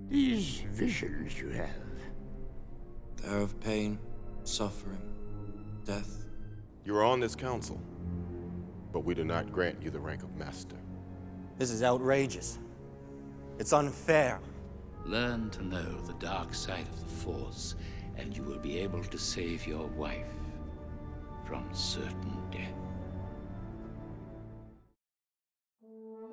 These visions you have. They're of pain, suffering, death. You are on this council, but we do not grant you the rank of master. This is outrageous. It's unfair. Learn to know the dark side of the Force, and you will be able to save your wife from certain death.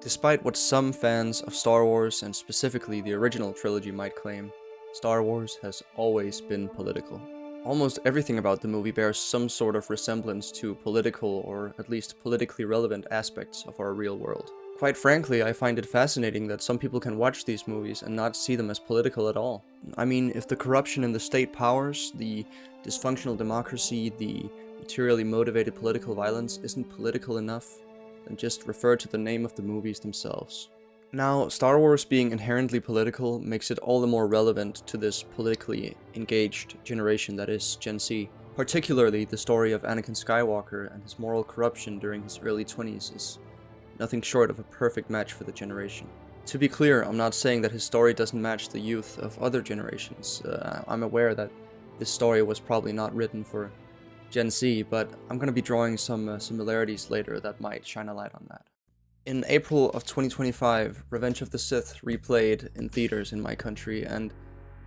Despite what some fans of Star Wars, and specifically the original trilogy, might claim, Star Wars has always been political. Almost everything about the movie bears some sort of resemblance to political, or at least politically relevant aspects of our real world. Quite frankly, I find it fascinating that some people can watch these movies and not see them as political at all. I mean, if the corruption in the state powers, the dysfunctional democracy, the materially motivated political violence isn't political enough, then just refer to the name of the movies themselves. Now, Star Wars being inherently political makes it all the more relevant to this politically engaged generation that is Gen Z. Particularly, the story of Anakin Skywalker and his moral corruption during his early 20s is nothing short of a perfect match for the generation. To be clear, I'm not saying that his story doesn't match the youth of other generations. I'm aware that this story was probably not written for Gen Z, but I'm going to be drawing some similarities later that might shine a light on that. In April of 2025, Revenge of the Sith replayed in theaters in my country, and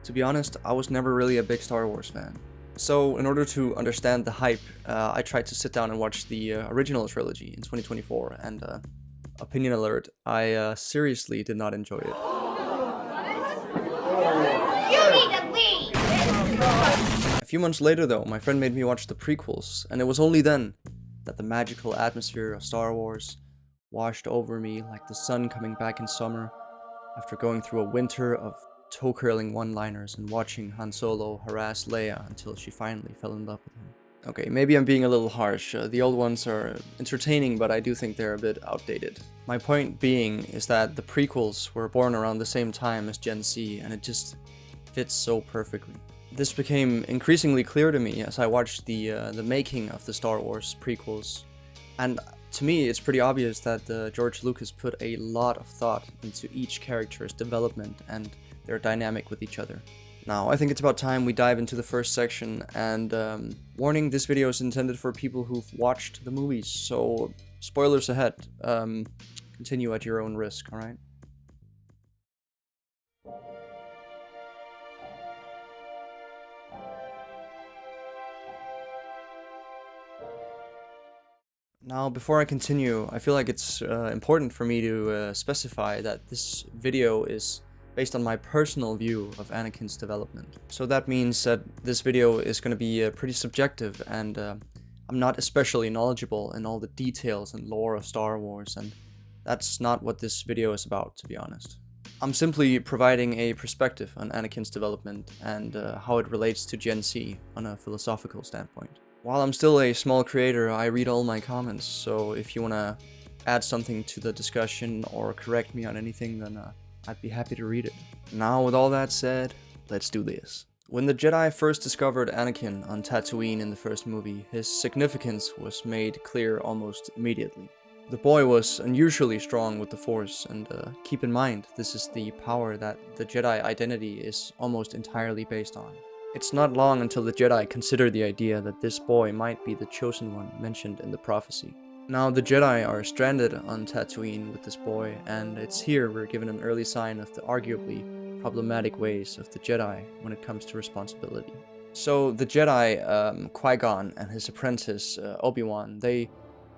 to be honest, I was never really a big Star Wars fan. So in order to understand the hype, I tried to sit down and watch the original trilogy in 2024, and opinion alert, I seriously did not enjoy it. You need to leave! A few months later though, my friend made me watch the prequels, and it was only then that the magical atmosphere of Star Wars washed over me like the sun coming back in summer after going through a winter of toe-curling one-liners and watching Han Solo harass Leia until she finally fell in love with him. Okay, maybe I'm being a little harsh. The old ones are entertaining, but I do think they're a bit outdated. My point being is that the prequels were born around the same time as Gen Z, and it just fits so perfectly. This became increasingly clear to me as I watched the making of the Star Wars prequels, and to me it's pretty obvious that George Lucas put a lot of thought into each character's development and their dynamic with each other. Now, I think it's about time we dive into the first section, and warning, this video is intended for people who've watched the movies, so spoilers ahead. Continue at your own risk, alright? Now, before I continue, I feel like it's important for me to specify that this video is based on my personal view of Anakin's development. So that means that this video is going to be pretty subjective, and I'm not especially knowledgeable in all the details and lore of Star Wars, and that's not what this video is about, to be honest. I'm simply providing a perspective on Anakin's development and how it relates to Gen Z on a philosophical standpoint. While I'm still a small creator, I read all my comments, so if you want to add something to the discussion or correct me on anything, then I'd be happy to read it. Now, with all that said, let's do this. When the Jedi first discovered Anakin on Tatooine in the first movie, his significance was made clear almost immediately. The boy was unusually strong with the Force, and keep in mind, this is the power that the Jedi identity is almost entirely based on. It's not long until the Jedi consider the idea that this boy might be the chosen one mentioned in the prophecy. Now, the Jedi are stranded on Tatooine with this boy, and it's here we're given an early sign of the arguably problematic ways of the Jedi when it comes to responsibility. So the Jedi, Qui-Gon and his apprentice, Obi-Wan, they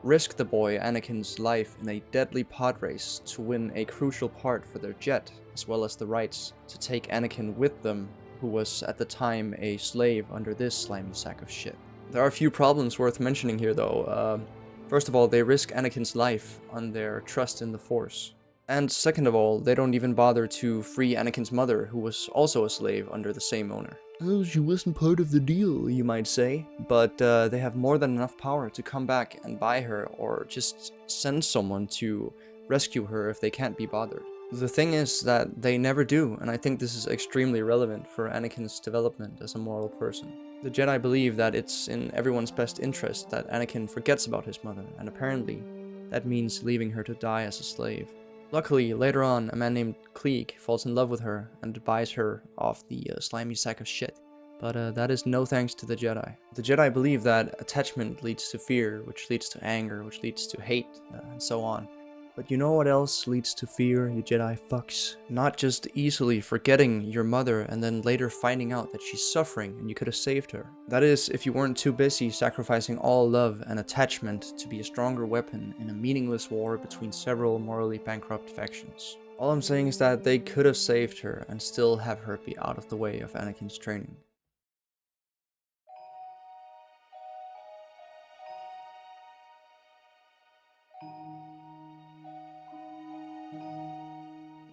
risk the boy Anakin's life in a deadly pod race to win a crucial part for their jet, as well as the rights to take Anakin with them, who was at the time a slave under this slimy sack of shit. There are a few problems worth mentioning here though. First of all, they risk Anakin's life on their trust in the Force. And second of all, they don't even bother to free Anakin's mother, who was also a slave under the same owner. Oh, she wasn't part of the deal, you might say. But they have more than enough power to come back and buy her, or just send someone to rescue her if they can't be bothered. The thing is that they never do, and I think this is extremely relevant for Anakin's development as a moral person. The Jedi believe that it's in everyone's best interest that Anakin forgets about his mother, and apparently that means leaving her to die as a slave. Luckily, later on, a man named Klieg falls in love with her and buys her off the slimy sack of shit. But that is no thanks to the Jedi. The Jedi believe that attachment leads to fear, which leads to anger, which leads to hate, and so on. But you know what else leads to fear, you Jedi fucks? Not just easily forgetting your mother and then later finding out that she's suffering and you could have saved her. That is, if you weren't too busy sacrificing all love and attachment to be a stronger weapon in a meaningless war between several morally bankrupt factions. All I'm saying is that they could have saved her and still have her be out of the way of Anakin's training.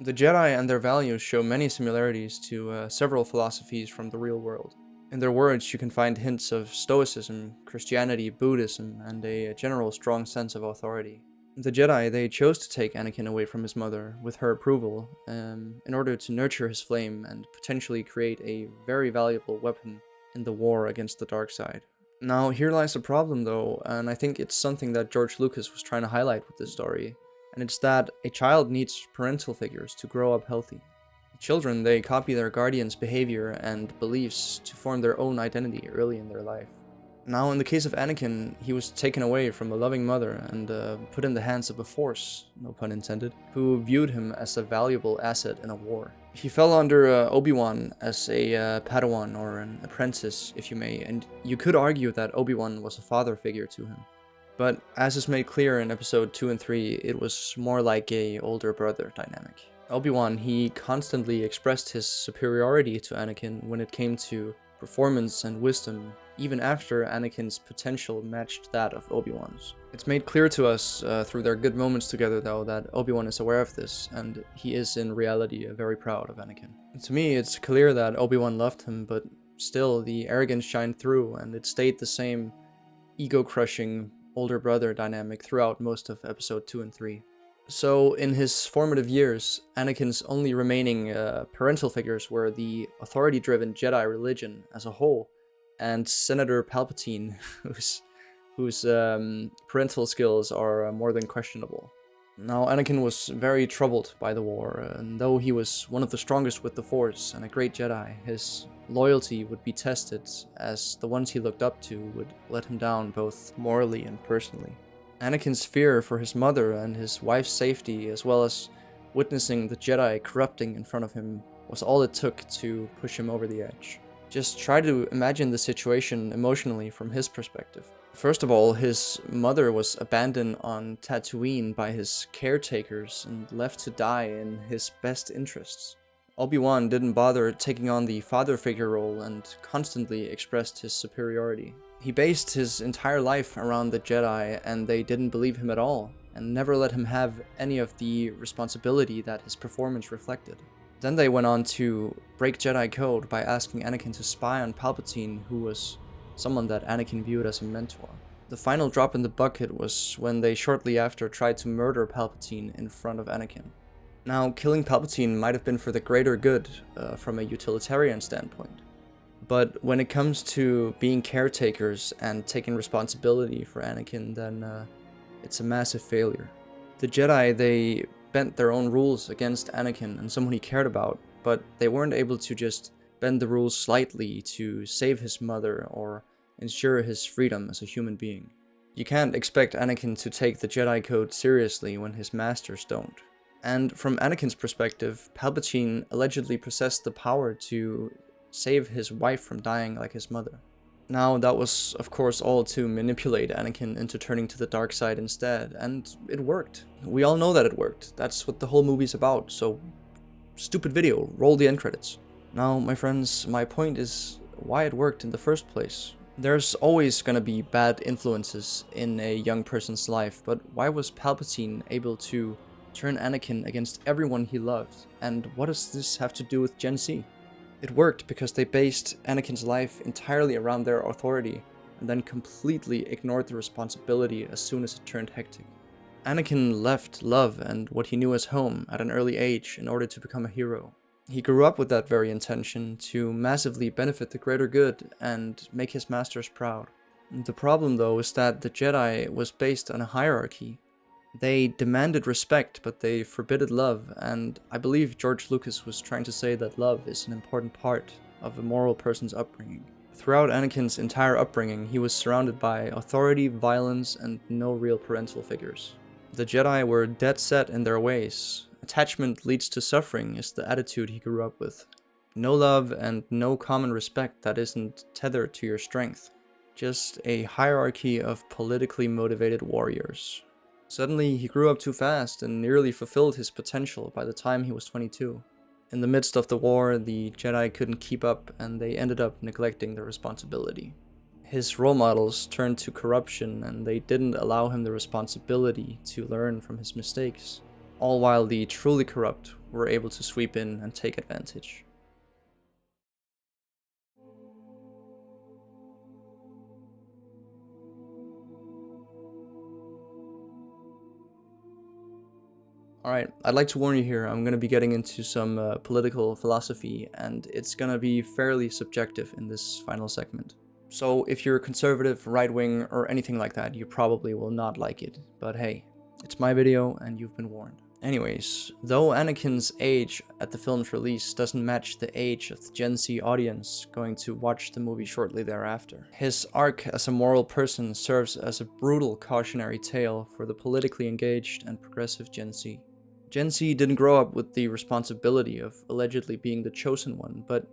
The Jedi and their values show many similarities to several philosophies from the real world. In their words, you can find hints of Stoicism, Christianity, Buddhism, and a general strong sense of authority. The Jedi, they chose to take Anakin away from his mother, with her approval, in order to nurture his flame and potentially create a very valuable weapon in the war against the dark side. Now, here lies a problem though, and I think it's something that George Lucas was trying to highlight with this story. And it's that a child needs parental figures to grow up healthy. Children, they copy their guardians' behavior and beliefs to form their own identity early in their life. Now, in the case of Anakin, he was taken away from a loving mother and put in the hands of a force, no pun intended, who viewed him as a valuable asset in a war. He fell under Obi-Wan as a Padawan or an apprentice, if you may, and you could argue that Obi-Wan was a father figure to him. But as is made clear in episode 2 and 3, it was more like a older brother dynamic. Obi-Wan, he constantly expressed his superiority to Anakin when it came to performance and wisdom, even after Anakin's potential matched that of Obi-Wan's. It's made clear to us through their good moments together though that Obi-Wan is aware of this, and he is in reality very proud of Anakin. And to me, it's clear that Obi-Wan loved him, but still the arrogance shined through and it stayed the same ego-crushing older brother dynamic throughout most of episode 2 and 3. So in his formative years, Anakin's only remaining parental figures were the authority-driven Jedi religion as a whole, and Senator Palpatine, whose parental skills are more than questionable. Now, Anakin was very troubled by the war, and though he was one of the strongest with the Force and a great Jedi, his loyalty would be tested, as the ones he looked up to would let him down both morally and personally. Anakin's fear for his mother and his wife's safety, as well as witnessing the Jedi corrupting in front of him, was all it took to push him over the edge. Just try to imagine the situation emotionally from his perspective. First of all, his mother was abandoned on Tatooine by his caretakers and left to die in his best interests. Obi-Wan didn't bother taking on the father figure role and constantly expressed his superiority. He based his entire life around the Jedi, and they didn't believe him at all, and never let him have any of the responsibility that his performance reflected. Then they went on to break Jedi code by asking Anakin to spy on Palpatine, who was someone that Anakin viewed as a mentor. The final drop in the bucket was when they shortly after tried to murder Palpatine in front of Anakin. Now, killing Palpatine might have been for the greater good from a utilitarian standpoint. But when it comes to being caretakers and taking responsibility for Anakin, then it's a massive failure. The Jedi, they bent their own rules against Anakin and someone he cared about, but they weren't able to just bend the rules slightly to save his mother or ensure his freedom as a human being. You can't expect Anakin to take the Jedi code seriously when his masters don't. And from Anakin's perspective, Palpatine allegedly possessed the power to save his wife from dying like his mother. Now, that was, of course, all to manipulate Anakin into turning to the dark side instead, and it worked. We all know that it worked. That's what the whole movie's about, so stupid video, roll the end credits. Now, my friends, my point is why it worked in the first place. There's always gonna be bad influences in a young person's life, but why was Palpatine able to turn Anakin against everyone he loved? And what does this have to do with Gen Z? It worked because they based Anakin's life entirely around their authority and then completely ignored the responsibility as soon as it turned hectic. Anakin left love and what he knew as home at an early age in order to become a hero. He grew up with that very intention to massively benefit the greater good and make his masters proud. The problem though is that the Jedi was based on a hierarchy. They demanded respect, but they forbidden love, and I believe George Lucas was trying to say that love is an important part of a moral person's upbringing. Throughout Anakin's entire upbringing, he was surrounded by authority, violence, and no real parental figures. The Jedi were dead set in their ways. Attachment leads to suffering is the attitude he grew up with. No love and no common respect that isn't tethered to your strength. Just a hierarchy of politically motivated warriors. Suddenly, he grew up too fast and nearly fulfilled his potential by the time he was 22. In the midst of the war, the Jedi couldn't keep up and they ended up neglecting their responsibility. His role models turned to corruption and they didn't allow him the responsibility to learn from his mistakes, all while the truly corrupt were able to sweep in and take advantage. Alright, I'd like to warn you here, I'm going to be getting into some political philosophy, and it's going to be fairly subjective in this final segment. So if you're conservative, right-wing, or anything like that, you probably will not like it. But hey, it's my video, and you've been warned. Anyways, though Anakin's age at the film's release doesn't match the age of the Gen Z audience going to watch the movie shortly thereafter, his arc as a moral person serves as a brutal cautionary tale for the politically engaged and progressive Gen Z. Gen Z didn't grow up with the responsibility of allegedly being the chosen one, but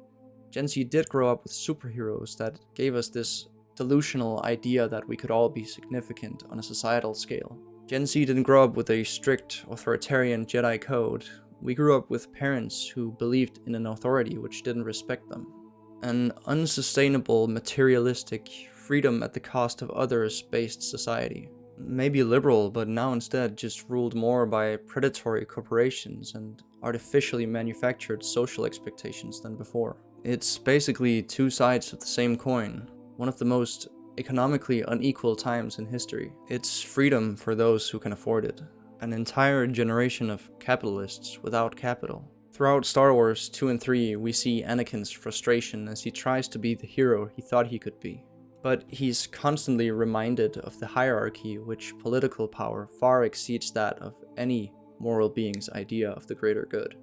Gen Z did grow up with superheroes that gave us this delusional idea that we could all be significant on a societal scale. Gen Z didn't grow up with a strict authoritarian Jedi code. We grew up with parents who believed in an authority which didn't respect them. An unsustainable, materialistic, freedom at the cost of others-based society. Maybe liberal, but now instead just ruled more by predatory corporations and artificially manufactured social expectations than before. It's basically two sides of the same coin, one of the most economically unequal times in history. It's freedom for those who can afford it. An entire generation of capitalists without capital. Throughout Star Wars 2 and 3, we see Anakin's frustration as he tries to be the hero he thought he could be. But he's constantly reminded of the hierarchy which political power far exceeds that of any moral being's idea of the greater good.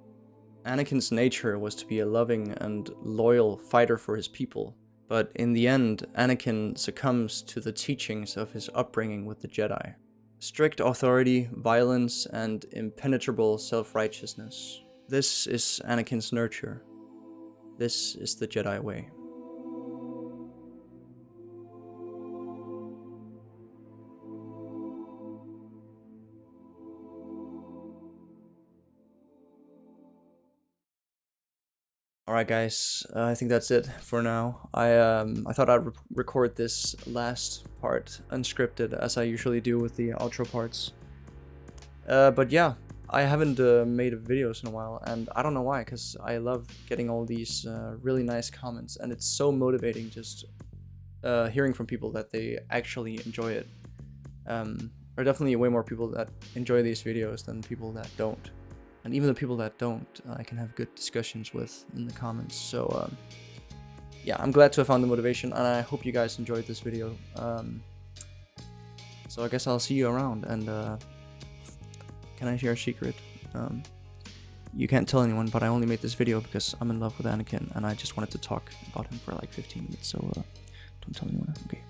Anakin's nature was to be a loving and loyal fighter for his people, but in the end, Anakin succumbs to the teachings of his upbringing with the Jedi. Strict authority, violence, and impenetrable self-righteousness. This is Anakin's nurture. This is the Jedi way. Alright guys, I think that's it for now. I thought I'd record this last part unscripted as I usually do with the outro parts. But yeah, I haven't made videos in a while, and I don't know why, because I love getting all these really nice comments, and it's so motivating just hearing from people that they actually enjoy it. There are definitely way more people that enjoy these videos than people that don't. And even the people that don't, I can have good discussions with in the comments. So yeah, I'm glad to have found the motivation, and I hope you guys enjoyed this video. So I guess I'll see you around, and can I share a secret? You can't tell anyone, but I only made this video because I'm in love with Anakin, and I just wanted to talk about him for like 15 minutes, so don't tell anyone, okay?